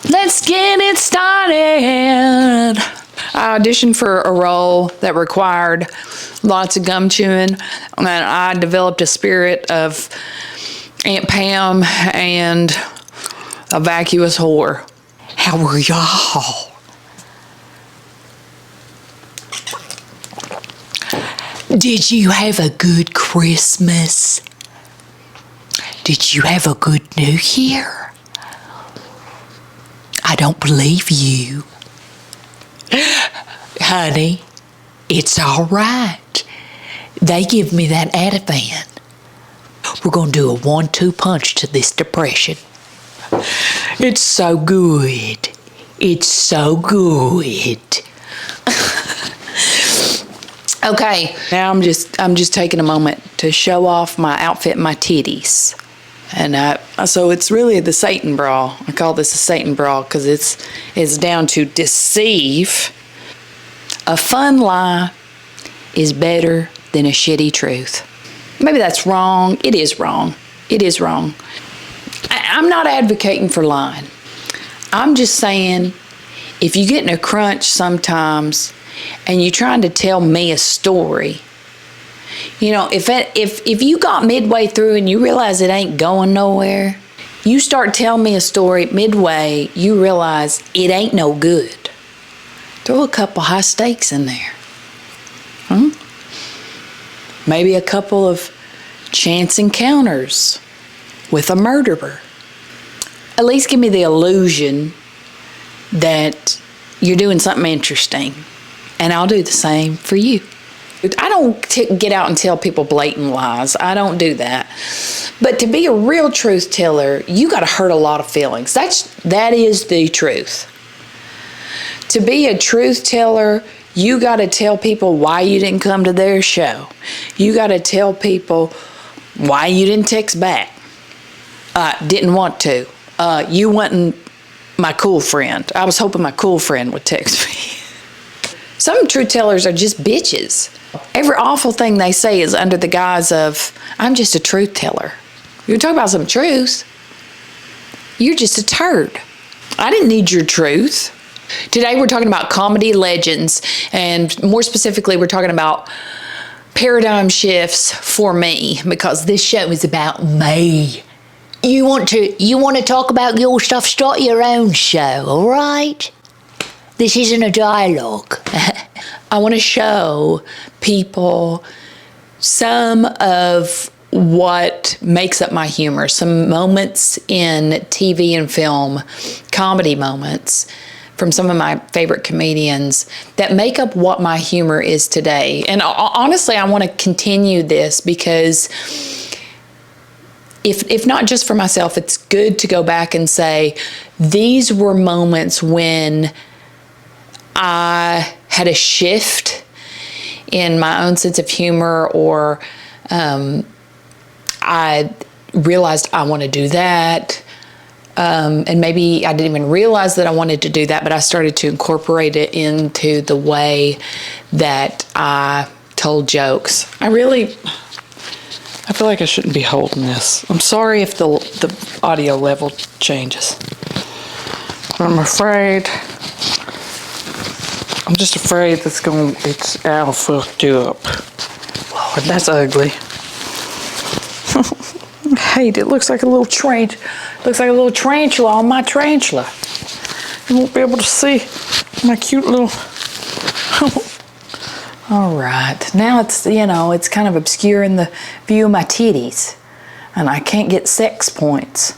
Let's get it started. I auditioned for a role that required lots of gum chewing, and I developed a spirit of Aunt Pam and a vacuous whore. How were y'all? Did you have a good Christmas? Did you have a good New Year? I don't believe you. Honey, it's all right. They give me that Ativan. We're going to do a 1-2 punch to this depression. It's so good. It's so good. Okay, now I'm just taking a moment to show off my outfit and my titties. And so it's really the Satan bra. I call this a Satan bra because it's down to deceive. A fun lie is better than a shitty truth. Maybe that's wrong. It is wrong. It is wrong. I'm not advocating for lying. I'm just saying, if you get in a crunch sometimes and you're trying to tell me a story, you know, if you got midway through and you realize it ain't going nowhere, you start telling me a story midway, you realize it ain't no good. Throw a couple high stakes in there. Maybe a couple of chance encounters with a murderer. At least give me the illusion that you're doing something interesting, and I'll do the same for you. I don't get out and tell people blatant lies. I don't do that. But to be a real truth teller, you got to hurt a lot of feelings. That is the truth. To be a truth teller, you got to tell people why you didn't come to their show. You got to tell people why you didn't text back. Didn't want to. You wasn't my cool friend. I was hoping my cool friend would text me. Some truth tellers are just bitches. Every awful thing they say is under the guise of, I'm just a truth teller. You're talking about some truth. You're just a turd. I didn't need your truth. Today we're talking about comedy legends, and more specifically we're talking about paradigm shifts for me, because this show is about me. You want to talk about your stuff, start your own show, all right? This isn't a dialogue. I want to show people some of what makes up my humor, some moments in TV and film, comedy moments from some of my favorite comedians that make up what my humor is today. And honestly, I want to continue this because if not just for myself, it's good to go back and say, these were moments when I had a shift in my own sense of humor, or I realized I want to do that. And maybe I didn't even realize that I wanted to do that, but I started to incorporate it into the way that I told jokes. I feel like I shouldn't be holding this. I'm sorry if the audio level changes. I'm just afraid it's all fucked up. Lord, that's ugly. I hate it. It looks like a little tarantula on my tarantula. You won't be able to see my cute little... All right. Now it's kind of obscuring the view of my titties, and I can't get sex points.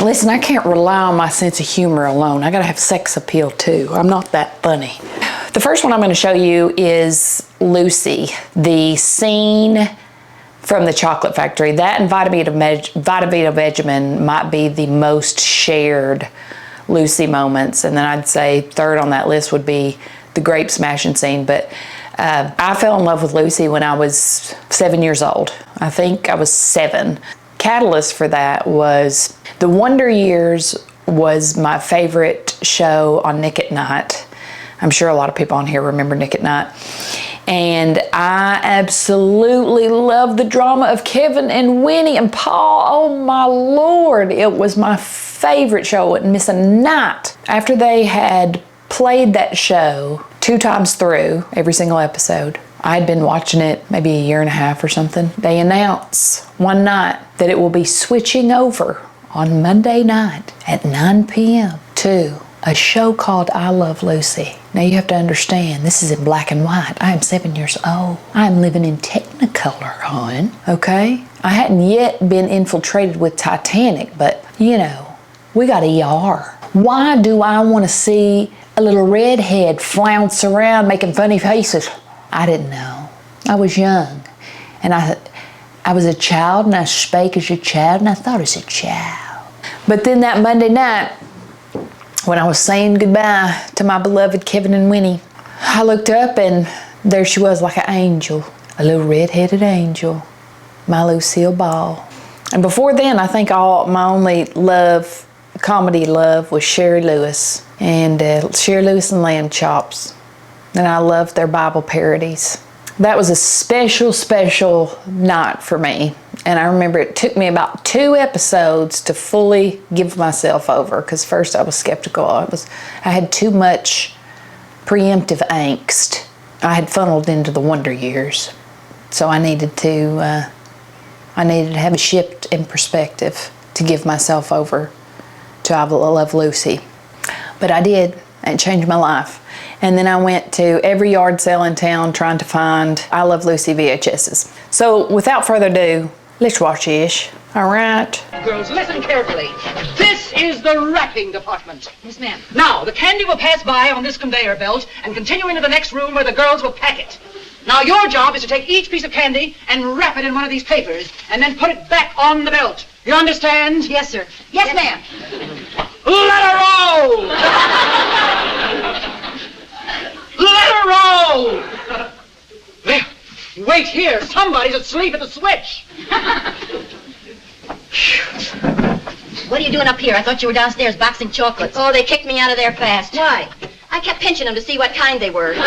Listen, I can't rely on my sense of humor alone. I gotta have sex appeal too. I'm not that funny. The first one I'm gonna show you is Lucy, the scene from the Chocolate Factory. That and Vita Vita Vegemin might be the most shared Lucy moments. And then I'd say third on that list would be the grape smashing scene. But I fell in love with Lucy when I was 7 years old. I think I was 7. Catalyst for that was The Wonder Years was my favorite show on Nick at Night. I'm sure a lot of people on here remember Nick at Night. And I absolutely love the drama of Kevin and Winnie and Paul. Oh my Lord, it was my favorite show. I wouldn't miss a night. After they had played that show 2 times through, every single episode, I had been watching it maybe a year and a half or something. They announce one night that it will be switching over on Monday night at 9 p.m. to a show called I Love Lucy. Now you have to understand, this is in black and white. I am 7 years old. I am living in Technicolor, hon. Okay? I hadn't yet been infiltrated with Titanic, but you know, we got ER. Why do I want to see a little redhead flounce around making funny faces? I didn't know. I was young, and I was a child, and I spake as a child, and I thought as a child. But then that Monday night, when I was saying goodbye to my beloved Kevin and Winnie, I looked up and there she was like an angel, a little red-headed angel, my Lucille Ball. And before then, I think my only comedy love was Sherry Lewis and Sherry Lewis and Lamb Chops. And I loved their Bible parodies. That was a special, special night for me. And I remember it took me about 2 episodes to fully give myself over, because first I was skeptical. I had too much preemptive angst. I had funneled into the Wonder Years. So I needed to have a shift in perspective to give myself over to I Love Lucy. But I did. It changed my life. And then I went to every yard sale in town trying to find I Love Lucy VHSs. So without further ado, let's watch Ish. All right. Girls, listen carefully. This is the wrapping department. Yes, ma'am. Now, the candy will pass by on this conveyor belt and continue into the next room where the girls will pack it. Now, your job is to take each piece of candy and wrap it in one of these papers and then put it back on the belt. You understand? Yes, sir. Yes, ma'am. Let her roll! Let her roll! There. Wait here. Somebody's asleep at the switch. What are you doing up here? I thought you were downstairs boxing chocolates. Oh, they kicked me out of there fast. Why? I kept pinching them to see what kind they were. This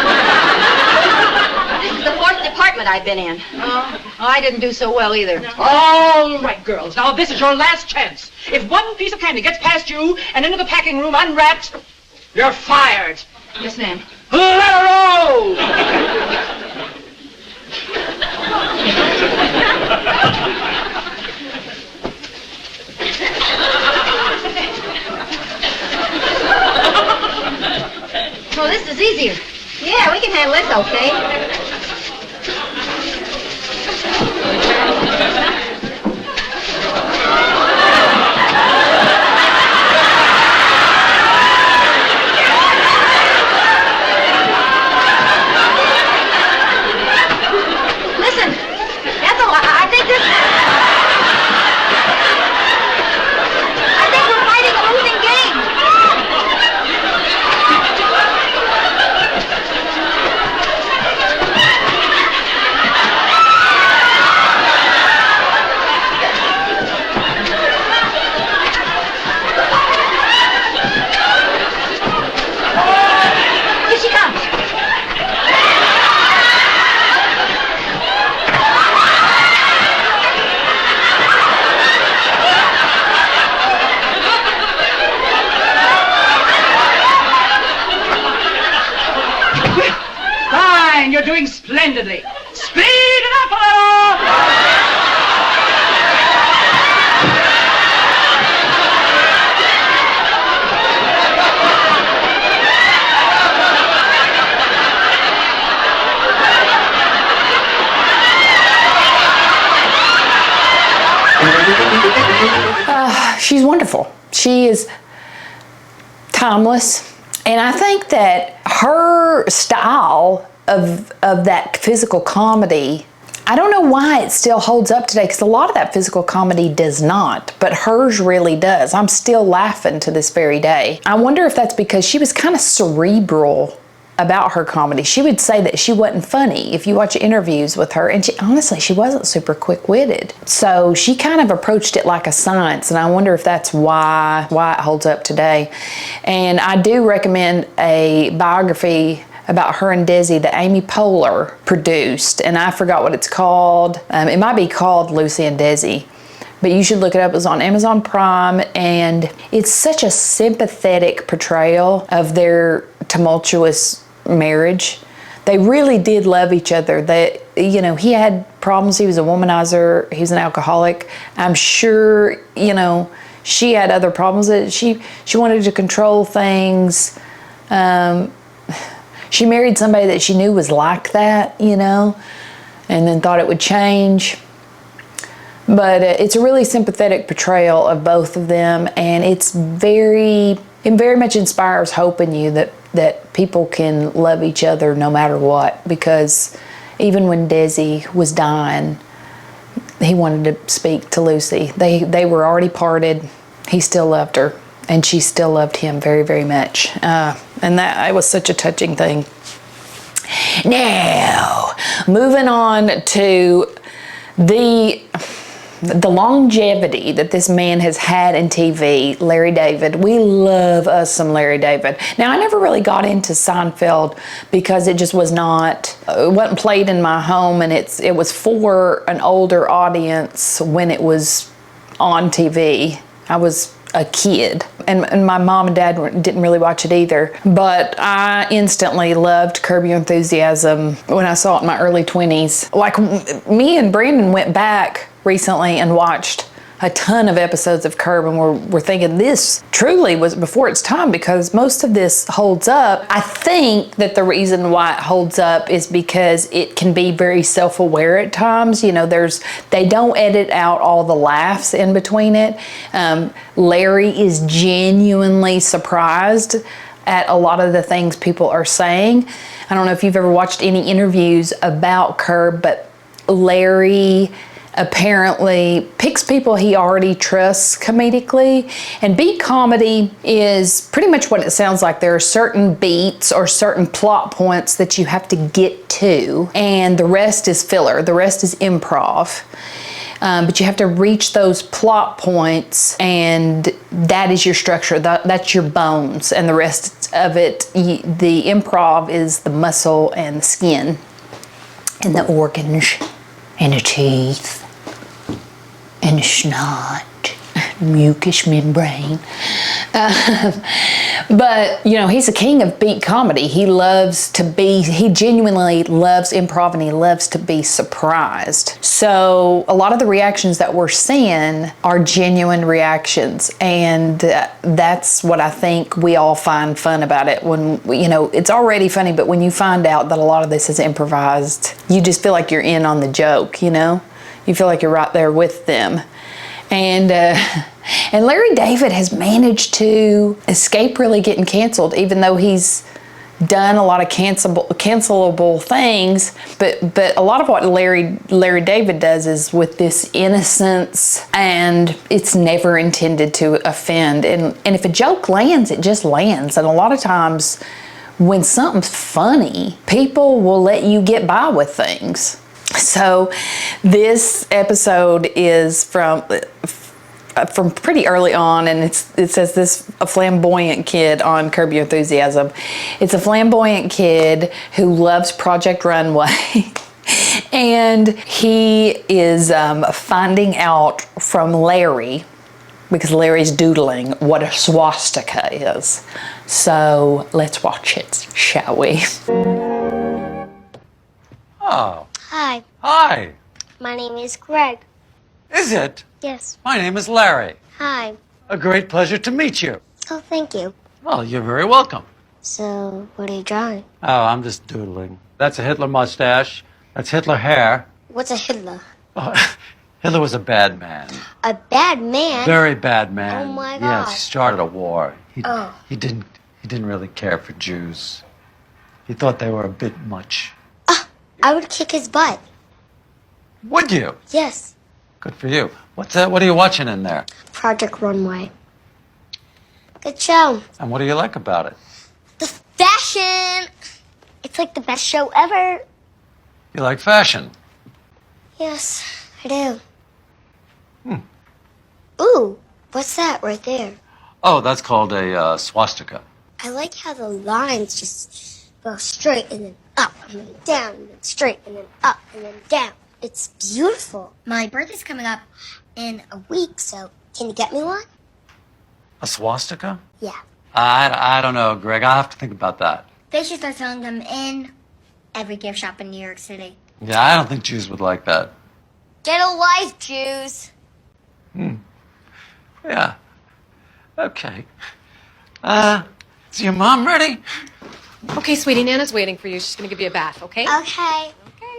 is the 4th department I've been in. Oh, I didn't do so well either. No. All right, girls. Now, this is your last chance. If one piece of candy gets past you and into the packing room unwrapped, you're fired. Yes, ma'am. Let her roll! So this is easier. Yeah, we can handle this okay. Listen, Ethel, I think we're fighting a losing game. You're doing splendidly. Speed it up a little! She's wonderful. She is timeless. And I think that her style of that physical comedy, I don't know why it still holds up today, because a lot of that physical comedy does not, but hers really does. I'm still laughing to this very day. I wonder if that's because she was kind of cerebral about her comedy. She would say that she wasn't funny if you watch interviews with her, and she wasn't super quick-witted. So she kind of approached it like a science, and I wonder if that's why it holds up today. And I do recommend a biography about her and Desi that Amy Poehler produced, and I forgot what it's called. It might be called Lucy and Desi, but you should look it up. It was on Amazon Prime, and it's such a sympathetic portrayal of their tumultuous marriage. They really did love each other. They, you know, he had problems. He was a womanizer. He was an alcoholic. I'm sure, you know, she had other problems that she wanted to control things. She married somebody that she knew was like that, you know, and then thought it would change. But it's a really sympathetic portrayal of both of them, and it very much inspires hope in you that people can love each other no matter what, because even when Desi was dying, he wanted to speak to Lucy. They were already parted. He still loved her, and she still loved him very, very much. And that it was such a touching thing. Now, moving on to the longevity that this man has had in TV, Larry David. We love us some Larry David. Now, I never really got into Seinfeld because it just was not, it wasn't played in my home, and it was for an older audience when it was on TV. I was a kid, and my mom and dad didn't really watch it either, but I instantly loved Curb Your Enthusiasm when I saw it in my early 20s. Like, me and Brandon went back recently and watched a ton of episodes of Curb, and we're thinking this truly was before its time, because most of this holds up. I think that the reason why it holds up is because it can be very self-aware at times. You know, they don't edit out all the laughs in between it. Larry is genuinely surprised at a lot of the things people are saying. I don't know if you've ever watched any interviews about Curb, but Larry apparently picks people he already trusts comedically. And beat comedy is pretty much what it sounds like. There are certain beats or certain plot points that you have to get to, and the rest is filler. The rest is improv. But you have to reach those plot points, and that is your structure. That's your bones, and the rest of it, the improv is the muscle and the skin and the organs and the teeth and the snot, mucous membrane. But, you know, he's a king of beat comedy. He genuinely loves improv, and he loves to be surprised. So a lot of the reactions that we're seeing are genuine reactions, and that's what I think we all find fun about it. When, you know, it's already funny, but when you find out that a lot of this is improvised, you just feel like you're in on the joke, you know? You feel like you're right there with them. And Larry David has managed to escape really getting canceled, even though he's done a lot of cancelable things. But a lot of what Larry David does is with this innocence, and it's never intended to offend. And if a joke lands, it just lands. And a lot of times when something's funny, people will let you get by with things. So this episode is from pretty early on, and it says this a flamboyant kid on Curb Your Enthusiasm. It's a flamboyant kid who loves Project Runway, and he is finding out from Larry, because Larry's doodling, what a swastika is. So let's watch it, shall we? Oh. Hi, Hi. my name is Greg. Is it? Yes. My name is Larry. Hi. A great pleasure to meet you. Oh, thank you. Well, you're very welcome. So, what are you drawing? Oh, I'm just doodling. That's a Hitler mustache. That's Hitler hair. What's a Hitler? Oh, Hitler was a bad man. A bad man? Very bad man. Oh, my God. Yes, he started a war. Oh. He didn't really care for Jews. He thought they were a bit much. I would kick his butt. Would you? Yes. Good for you. What's that? What are you watching in there? Project Runway. Good show. And what do you like about it? The fashion! It's like the best show ever. You like fashion? Yes, I do. Ooh, what's that right there? Oh, that's called a swastika. I like how the lines just Go straight and then up and then down and then straight and then up and then down. It's beautiful. My birthday's coming up in a week, so can you get me one? A swastika? Yeah. I don't know, Greg. I'll have to think about that. They should start selling them in every gift shop in New York City. Yeah, I don't think Jews would like that. Get a life, Jews. Yeah. Okay. Is your mom ready? Okay, sweetie, Nana's waiting for you. She's gonna give you a bath, okay? Okay.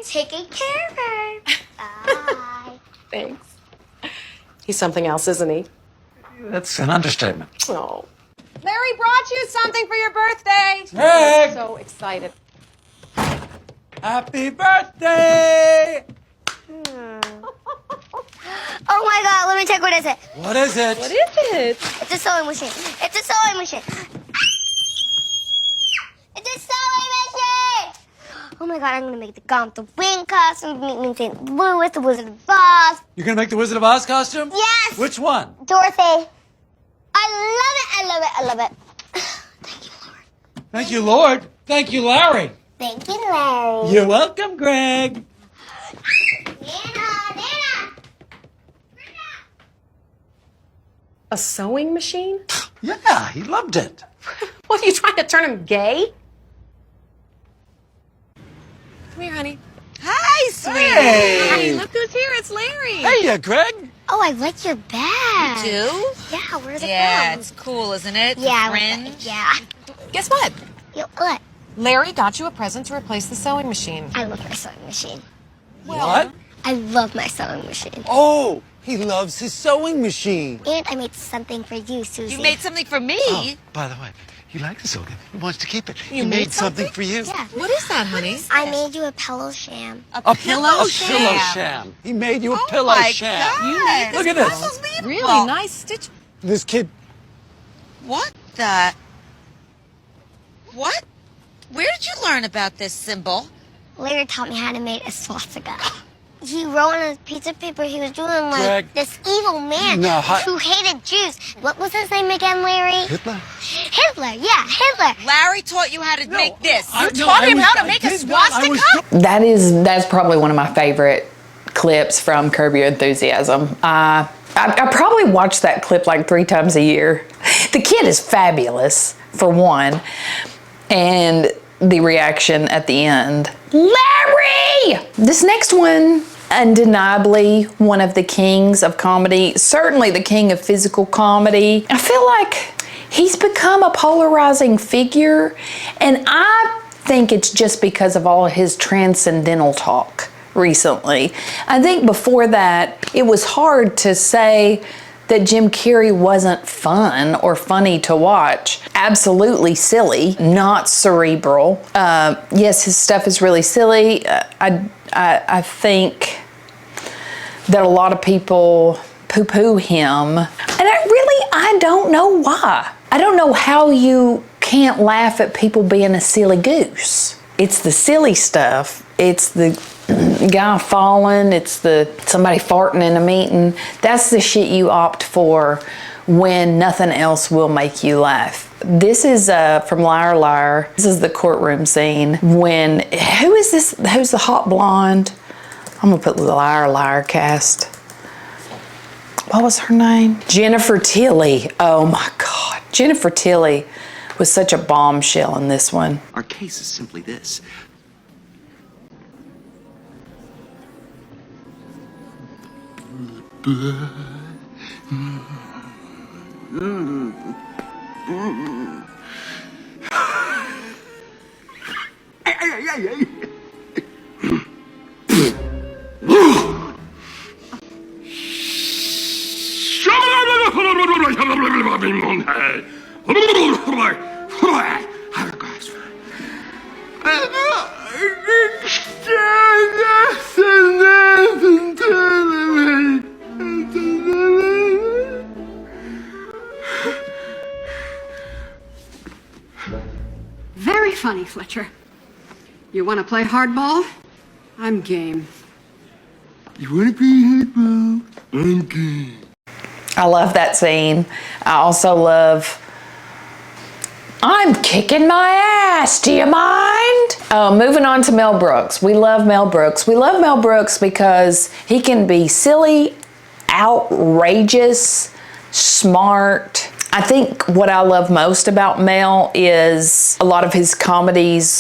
Taking care of her. Bye. Thanks. He's something else, isn't he? That's an understatement. Oh. Larry brought you something for your birthday. Greg! I'm so excited. Happy birthday! Oh my God, let me check what is it. What is it? What is it? It's a sewing machine. It's a sewing machine. It's a sewing machine! Oh my God, I'm gonna make the Gaunt the Wing costume, make me St. Louis, the Wizard of Oz. You're gonna make the Wizard of Oz costume? Yes! Which one? Dorothy. I love it, I love it, I love it. Thank you, Lord. Thank you, Lord. Thank you, Larry. Thank you, Larry. You're welcome, Greg. Nana! A sewing machine? Yeah, he loved it. What, are you trying to turn him gay? Come here, honey. Hi, sweetie. Hey! Look who's here. It's Larry. Hey, Greg. Oh, I like your bag. Do? Yeah, where's it Yeah, from? it's cool, isn't it? The Yeah, I like fringe. it. Yeah. Guess what? What? Larry got you a present to replace the sewing machine. I love my sewing machine. What? I love my sewing machine. Oh, he loves his sewing machine. And I made something for you, Susie. You made something for me. Oh, by the way, he likes this organ. He wants to keep it. He made something for you. Yeah. What is that, honey? I made you a pillow sham. A pillow A pillow sham. He made you a pillow my sham. God. Look at this. Really nice stitch. This kid. What the? What? Where did you learn about this symbol? Larry taught me how to make a swastika. He wrote on a piece of paper he was doing like Greg. this evil man No, who hated Jews. What was his name again, Larry? Hitler? Hitler, yeah, Hitler. Larry taught you how to make this. taught him how to make a swastika? That's probably one of my favorite clips from Curb Your Enthusiasm. I probably watch that clip like 3 times a year. The kid is fabulous, for one, and the reaction at the end, Larry! This next one, undeniably one of the kings of comedy, certainly the king of physical comedy. I feel like he's become a polarizing figure, and I think it's just because of all his transcendental talk recently. I think before that, it was hard to say that Jim Carrey wasn't fun or funny to watch. Absolutely silly, not cerebral. Yes, his stuff is really silly. I think that a lot of people poo-poo him, and I don't know why. I don't know how you can't laugh at people being a silly goose. It's the silly stuff. It's the guy falling, it's the somebody farting in a meeting. That's the shit you opt for when nothing else will make you laugh. This is from Liar Liar. This is the courtroom scene when, who is this, who's the hot blonde? I'm gonna put the Liar Liar cast. What was her name? Jennifer Tilly. Oh my God. Jennifer Tilly was such a bombshell in this one. Our case is simply this. Very funny, Fletcher. You want to play hardball? I'm game. You want to play hardball? I'm game. I love that scene. I also love I'm kicking my ass, do you mind? Moving on to Mel Brooks. We love Mel Brooks. We love Mel Brooks because he can be silly, outrageous, smart. I think what I love most about Mel is a lot of his comedy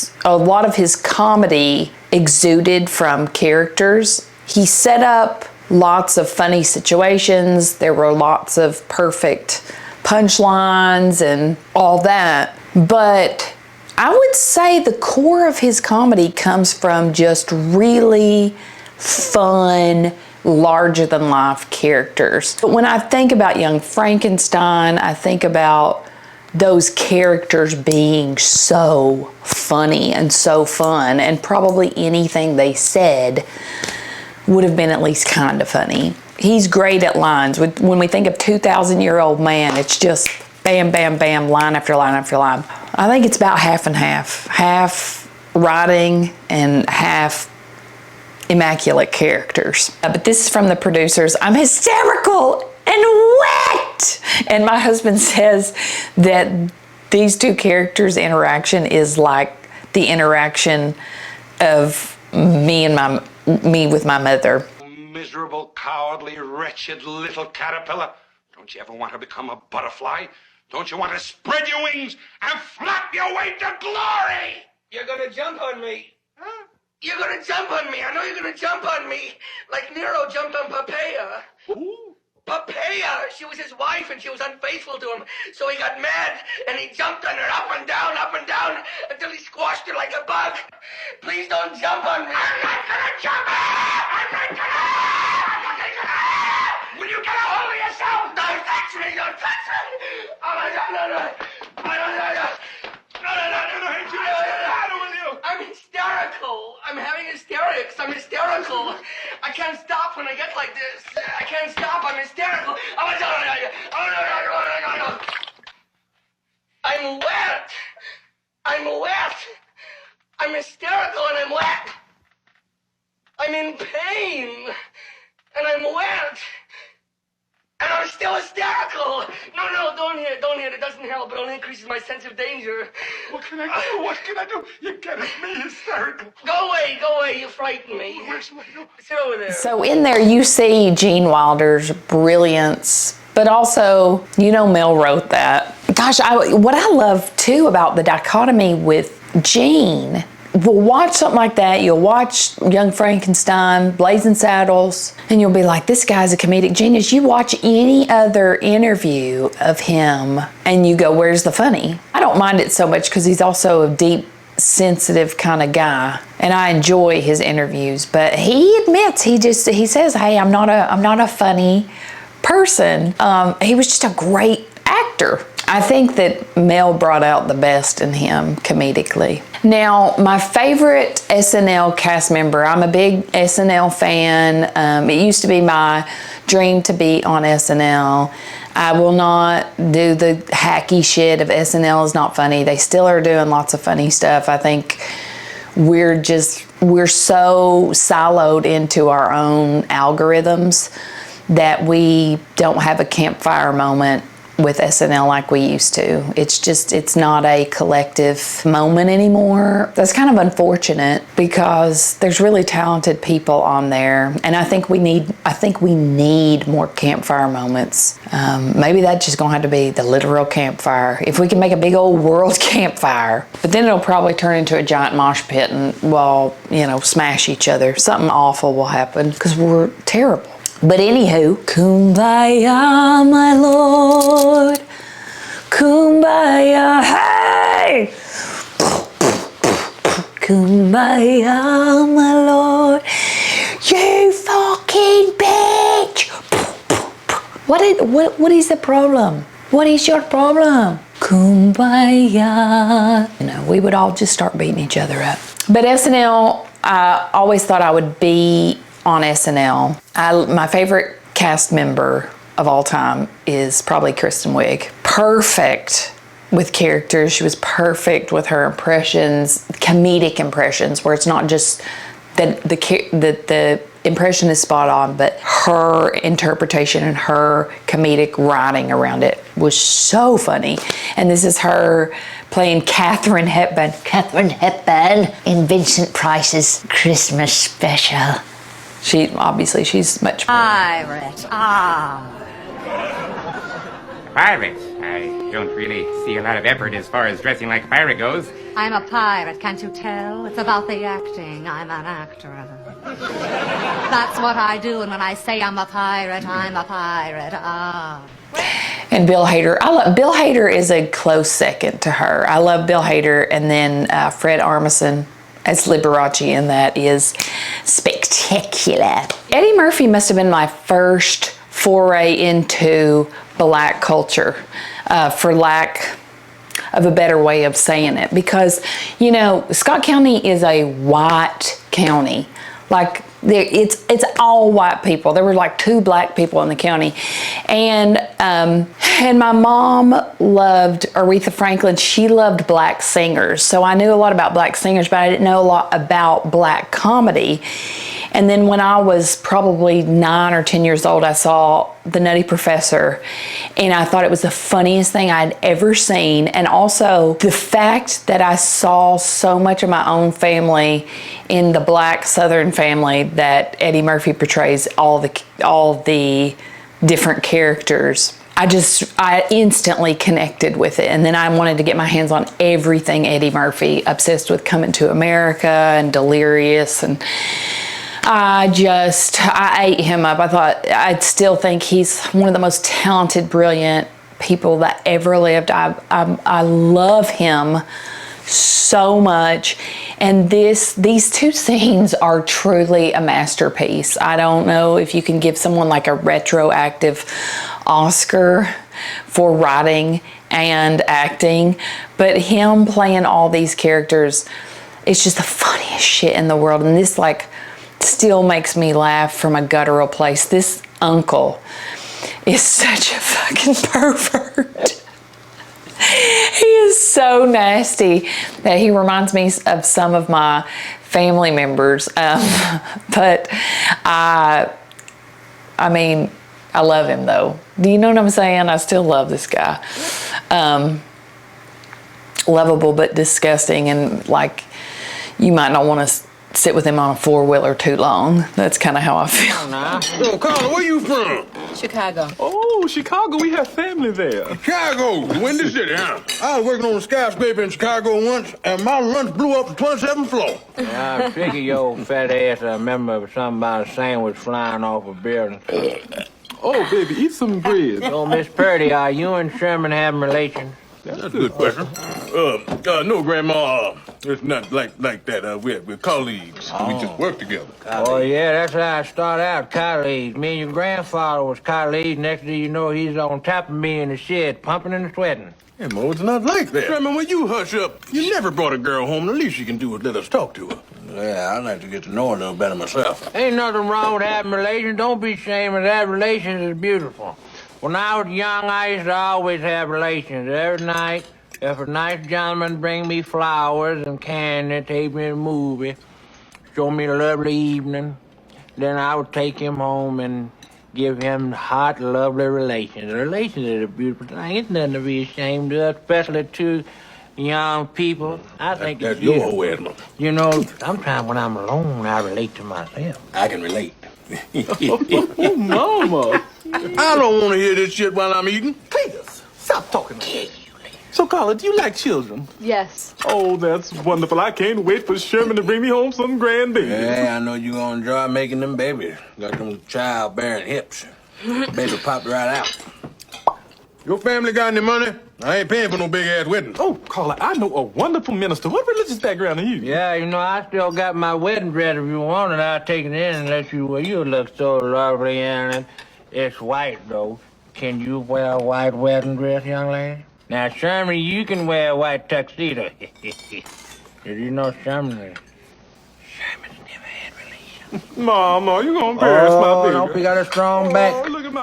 exuded from characters. He set up lots of funny situations. There were lots of perfect punchlines and all that. But I would say the core of his comedy comes from just really fun, larger than life characters. But when I think about Young Frankenstein, I think about those characters being so funny and so fun, and probably anything they said would have been at least kind of funny. He's great at lines. When we think of 2,000-year-old man, it's just bam, bam, bam, line after line after line. I think it's about half and half. Half writing and half immaculate characters. But this is from the producers. I'm hysterical and wet! And my husband says that these two characters' interaction is like the interaction of me with my mother. Miserable, cowardly, wretched little caterpillar. Don't you ever want to become a butterfly? Don't you want to spread your wings and flap your way to glory? You're gonna jump on me. Huh? You're gonna jump on me. I know you're gonna jump on me. Like Nero jumped on Poppaea. Ooh. Poppaea, she was his wife and she was unfaithful to him. So he got mad and he jumped on her up and down, until he squashed her like a bug. Please don't jump on me. I'm not gonna jump! I'm not gonna! Will you get a hold of yourself? Don't touch me! Don't touch me! Oh my God, no. I'm hysterical. I'm having hysterics. I'm hysterical. I can't stop when I get like this. I can't stop. I'm hysterical. I'm wet. I'm hysterical and I'm wet. I'm in pain and I'm wet. And I'm still hysterical. No, don't hit. It doesn't help. It only increases my sense of danger. What can I do? You're getting me hysterical. Go away. You frighten me. Where should I go? Sit over there. So in there you see Gene Wilder's brilliance, but also, Mel wrote that. Gosh, what I love too about the dichotomy with Gene, we'll watch something like that, you'll watch Young Frankenstein, Blazing Saddles, and you'll be like, this guy's a comedic genius. You watch any other interview of him and you go, where's the funny? I don't mind it so much because he's also a deep, sensitive kind of guy, and I enjoy his interviews, but he admits, he says, hey, I'm not a funny person. He was just a great actor. I think that Mel brought out the best in him comedically. Now, my favorite SNL cast member, I'm a big SNL fan. It used to be my dream to be on SNL. I will not do the hacky shit of SNL is not funny. They still are doing lots of funny stuff. I think we're so siloed into our own algorithms that we don't have a campfire moment with SNL like we used to. It's not a collective moment anymore. That's kind of unfortunate because there's really talented people on there, and I think we need more campfire moments. Maybe that's just gonna have to be the literal campfire. If we can make a big old world campfire, but then it'll probably turn into a giant mosh pit and we'll, smash each other. Something awful will happen because we're terrible. But anywho, kumbaya, my lord, kumbaya, hey! Kumbaya, my lord, you fucking bitch! What is the problem? What is your problem? Kumbaya. We would all just start beating each other up. But SNL, I always thought I would be on SNL. My favorite cast member of all time is probably Kristen Wiig. Perfect with characters. She was perfect with her impressions, comedic impressions, where it's not just that the impression is spot on, but her interpretation and her comedic writing around it was so funny. And this is her playing Katharine Hepburn. Katharine Hepburn in Vincent Price's Christmas special. She's much more. Pirate. Pirates? I don't really see a lot of effort as far as dressing like a pirate goes. I'm a pirate, can't you tell? It's about the acting. I'm an actor. That's what I do, and when I say I'm a pirate, I'm a pirate. And Bill Hader. Bill Hader is a close second to her. I love Bill Hader, and then Fred Armisen as Liberace in that is spectacular. Eddie Murphy must have been my first foray into black culture, for lack of a better way of saying it, because Scott County is a white county. Like it's all white people. There were like 2 black people in the county, and my mom loved Aretha Franklin. She loved black singers, so I knew a lot about black singers, but I didn't know a lot about black comedy. And then when I was probably 9 or 10 years old, I saw The Nutty Professor, and I thought it was the funniest thing I'd ever seen. And also the fact that I saw so much of my own family in the black Southern family that Eddie Murphy portrays, all the different characters. I instantly connected with it. And then I wanted to get my hands on everything Eddie Murphy, obsessed with Coming to America and Delirious, and I ate him up. I still think he's one of the most talented, brilliant people that ever lived. I love him so much. And these 2 scenes are truly a masterpiece. I don't know if you can give someone like a retroactive Oscar for writing and acting, but him playing all these characters, it's just the funniest shit in the world. And this still makes me laugh from a guttural place. This uncle is such a fucking pervert. He is so nasty that he reminds me of some of my family members. But I love him though. Do you know what I'm saying? I still love this guy. Lovable but disgusting, and you might not want to sit with him on a 4-wheeler too long. That's kind of how I feel. Yo, Carla, where you from? Chicago. Oh, Chicago. We have family there. Chicago, Windy City, huh? I was working on a skyscraper in Chicago once, and my lunch blew up the 27th floor. Yeah, I figure your fat ass remember something about a sandwich flying off a building. Oh, baby, eat some bread. So, Miss Purdy, are you and Sherman having relations? That's a good question. No, Grandma, it's not like that. We're colleagues. We just work together. Oh, yeah, that's how I start out, colleagues. Me and your grandfather was colleagues. Next thing you know, he's on top of me in the shed, pumping and sweating. Yeah, Mo, it's not like that. Sherman, when you hush up, you never brought a girl home. The least you can do is let us talk to her. Yeah, I'd like to get to know her a little better myself. Ain't nothing wrong with having relations. Don't be ashamed of that. Relations is beautiful. When I was young, I used to always have relations. Every night, if a nice gentleman bring me flowers and candy, take me to a movie, show me a lovely evening, then I would take him home and give him hot, lovely relations. Relations is a beautiful thing. It's nothing to be ashamed of, especially to young people. I think that's it's your beautiful. whole Edmund. You know, sometimes when I'm alone, I relate to myself. I can relate. Oh, Mama. I don't want to hear this shit while I'm eating. Please, stop talking to me. So, Carla, do you like children? Yes. Oh, that's wonderful. I can't wait for Sherman to bring me home some grandbabies. Yeah, I know you're gonna enjoy making them babies. Got them childbearing hips. Baby popped right out. Your family got any money? I ain't paying for no big-ass wedding. Oh, Carla, I know a wonderful minister. What religious background are you? Yeah, you know, I still got my wedding dress. If you want it, I'll take it in and let you wear. You look so lovely in it. It's white, though. Can you wear a white wedding dress, young lady? Now, Sherman, you can wear a white tuxedo. Did you know Sherman's never had relations? Mama, you gonna embarrass my baby. Don't pick out a strong back.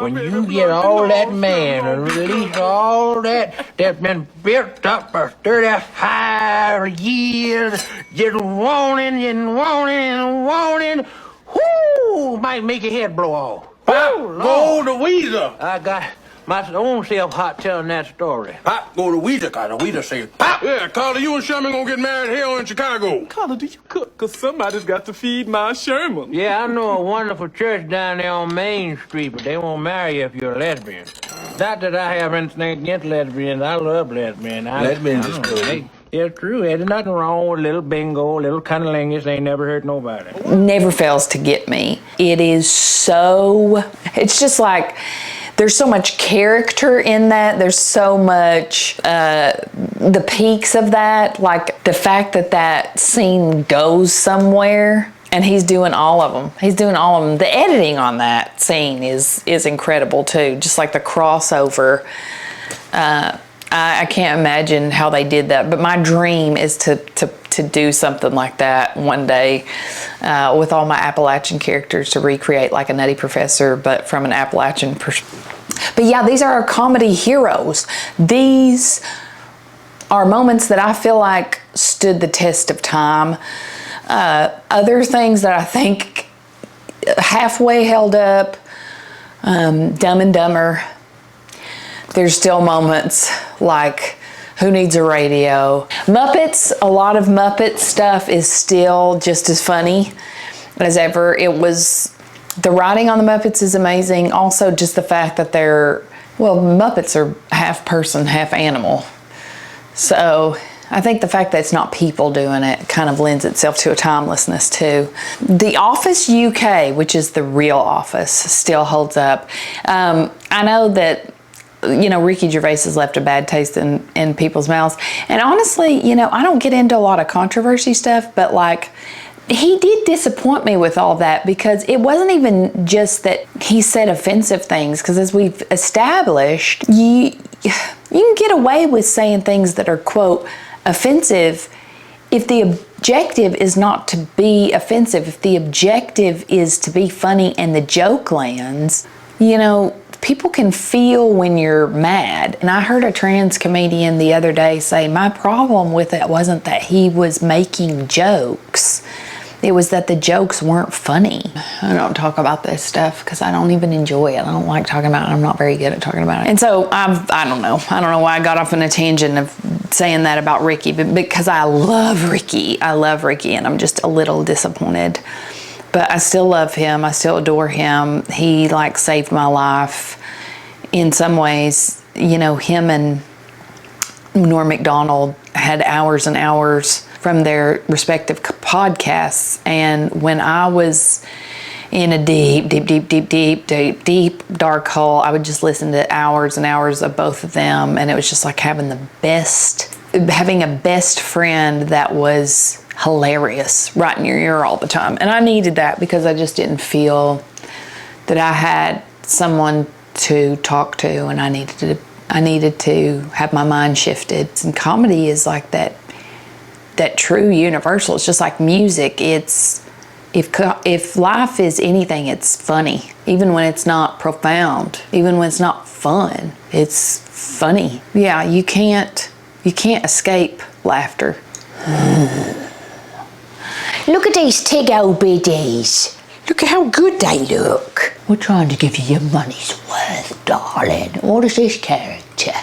When you get all that man and release all that's been built up for 35 years, just wanting and wanting and wanting, whoo! Ooh, might make your head blow off. Pop, Lord. go to Weezer. I got my own self hot telling that story. Pop, go to Weezer, cause the Weezer say, Pop! Yeah, Carla, you and Sherman gonna get married here in Chicago. Carla, do you cook? Cause somebody's got to feed my Sherman. Yeah, I know a wonderful church down there on Main Street, but they won't marry you if you're a lesbian. Not that I have anything against lesbians. I love lesbians. Lesbians is cool. It's true. There's nothing wrong with a little bingo, a little cunnilingus. They ain't never hurt nobody. Never fails to get me. It is so, it's just like, there's so much character in that. There's so much, the peaks of that, like the fact that that scene goes somewhere and he's doing all of them. He's doing all of them. The editing on that scene is incredible too. Just like the crossover. I can't imagine how they did that, but my dream is to do something like that one day with all my Appalachian characters, to recreate like a Nutty Professor, but from an Appalachian perspective. But yeah, these are our comedy heroes. These are moments that I feel like stood the test of time. Other things that I think halfway held up, Dumb and Dumber. There's still moments like Who Needs a Radio? Muppets, a lot of Muppet stuff is still just as funny as ever. The writing on the Muppets is amazing. Also just the fact that Muppets are half person, half animal. So I think the fact that it's not people doing it kind of lends itself to a timelessness too. The Office UK, which is the real Office, still holds up. I know that Ricky Gervais has left a bad taste in people's mouths. And honestly, I don't get into a lot of controversy stuff, but like, he did disappoint me with all that, because it wasn't even just that he said offensive things, because as we've established, you can get away with saying things that are, quote, offensive if the objective is not to be offensive, if the objective is to be funny and the joke lands. People can feel when you're mad. And I heard a trans comedian the other day say, my problem with it wasn't that he was making jokes. It was that the jokes weren't funny. I don't talk about this stuff because I don't even enjoy it. I don't like talking about it. I'm not very good at talking about it. And so I don't know. I don't know why I got off on a tangent of saying that about Ricky, but because I love Ricky. I love Ricky, and I'm just a little disappointed. But I still love him. I still adore him. He saved my life in some ways. Him and Norm Macdonald had hours and hours from their respective podcasts. And when I was in a deep dark hole, I would just listen to hours and hours of both of them. And it was just like having a best friend that was hilarious right in your ear all the time. And I needed that because I just didn't feel that I had someone to talk to, and I needed to have my mind shifted. And comedy is like that true universal. It's just like music. It's if life is anything, it's funny. Even when it's not profound, even when it's not fun, it's funny. Yeah, you can't escape laughter. Look at these tig old biddies. Look at how good they look. We're trying to give you your money's worth, darling. What is this character?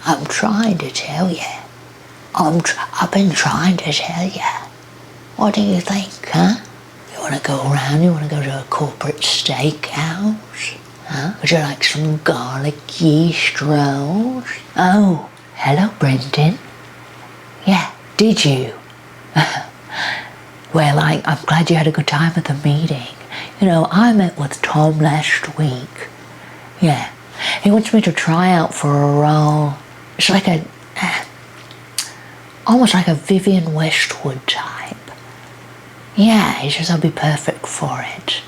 I'm trying to tell you. I've been trying to tell you. What do you think, huh? You want to go around? You want to go to a corporate steakhouse? Huh? Would you like some garlic yeast rolls? Oh, hello, Brendan. Yeah, did you? Well, I'm glad you had a good time at the meeting. I met with Tom last week. Yeah, he wants me to try out for a role. It's like almost like a Vivian Westwood type. Yeah, he says I'll be perfect for it.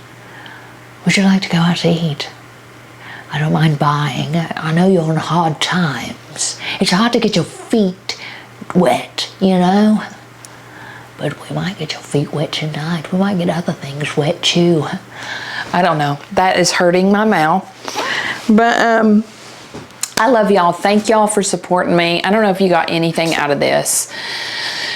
Would you like to go out to eat? I don't mind buying. I know you're on hard times. It's hard to get your feet wet, But we might get your feet wet tonight. We might get other things wet too. I don't know. That is hurting my mouth. But I love y'all. Thank y'all for supporting me. I don't know if you got anything out of this,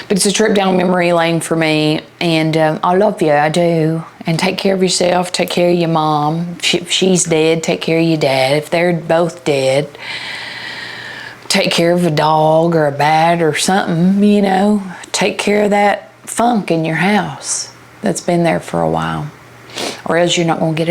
But it's a trip down memory lane for me, and I love you, I do. And take care of yourself, take care of your mom. If she's dead, take care of your dad. If they're both dead, take care of a dog or a bat or something, you know. Take care of that funk in your house that's been there for a while, or else you're not going to get